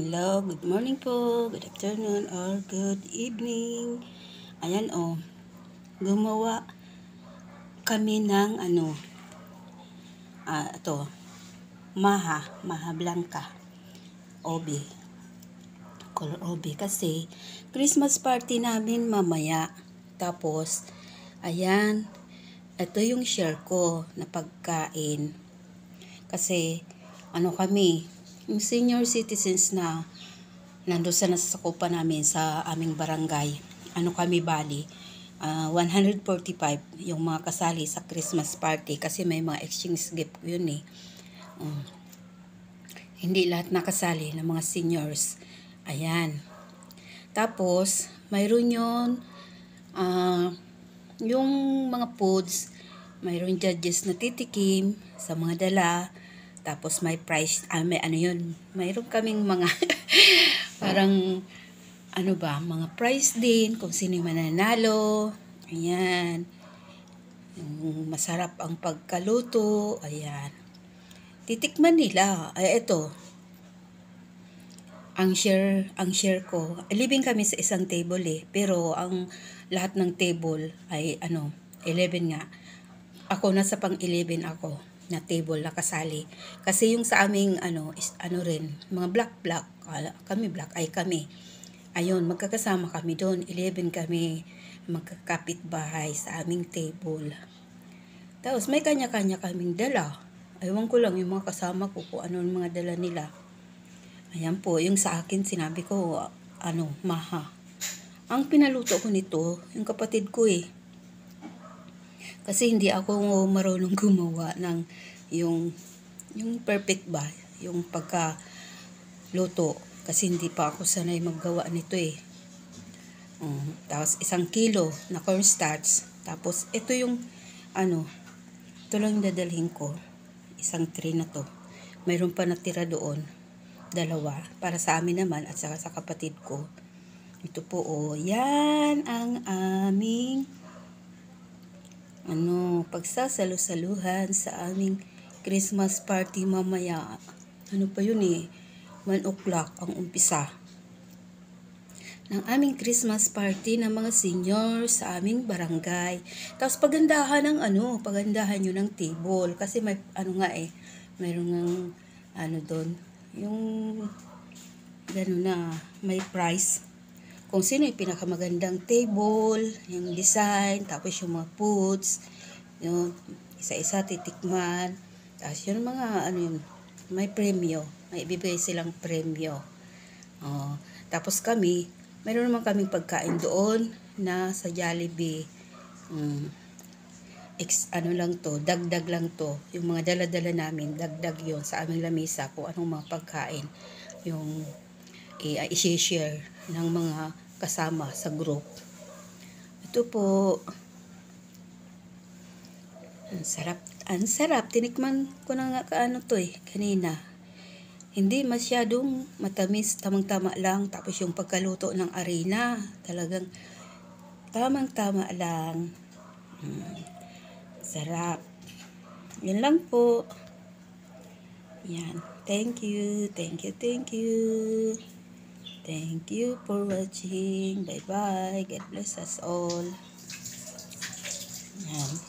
Hello, good morning po, good afternoon, or good evening. Ayan gumawa kami ng ito, maha blanca, obi, color obi. Kasi, Christmas party namin mamaya. Tapos, ayan, ito yung share ko na pagkain. Kasi, kami, yung senior citizens na nandun sa nasasakupan namin sa aming barangay. Kami bali, 145 yung mga kasali sa Christmas party kasi may mga exchange gift yun eh. Hindi lahat nakasali ng mga seniors. Ayan. Tapos, mayroon yun, yung mga foods, mayroon judges na titikim sa mga dala. Tapos may prize, may mayroon kaming mga parang mga prize din kung sino yung mananalo. Ayan. Masarap ang pagkaluto. Ayan. Titikman nila. Ay, ito. Ang share ko. Living kami sa isang table eh. Pero ang lahat ng table ay 11 nga. Ako nasa pang 11 ako na table na kasali. Kasi yung sa aming rin, mga black, kami black ay kami. Ayun, magkakasama kami doon. 11 kami magkakapit bahay sa aming table. Tapos may kanya-kanya kaming dala. Aywan ko lang yung mga kasama ko kung ano yung mga dala nila. Ayan po, yung sa akin sinabi ko, maha. Ang pinaluto ko nito, yung kapatid ko eh. Kasi hindi ako marunong gumawa ng yung perfect ba, yung pagkaluto. Kasi hindi pa ako sanay maggawa nito eh. Tapos 1 kilo na cornstarch. Tapos ito yung ito lang dadalhin ko. 1 tray na to. Mayroon pa natira doon. 2 para sa amin naman at saka sa kapatid ko. Ito po yan ang aming pagsasalo-saluhan sa aming Christmas party mamaya. Pa yun eh, 1 o'clock ang umpisa ng aming Christmas party ng mga senior sa aming barangay. Tapos pagandahan nyo ng table. Kasi may mayroong doon, yung gano'n na may prize. Kung sino yung pinakamagandang table, yung design, tapos yung mga foods, yung isa-isa titikman. Tapos yung mga may premyo, may ibibigay silang premyo. Tapos kami, mayroon naman kaming pagkain doon na sa Jollibee. Dagdag lang to. Yung mga dala-dala namin, dagdag yon sa aming lamesa kung anong mga pagkain yung i-share ng mga kasama sa group. Ito po. Ang sarap. Tinikman ko na nga kanina. Hindi masyadong matamis, tamang-tama lang. Tapos yung pagkaluto ng arena, talagang tamang-tama lang. Sarap. Yan lang po. Yan. Thank you. Thank you for watching. Bye-bye. God bless us all. Yan.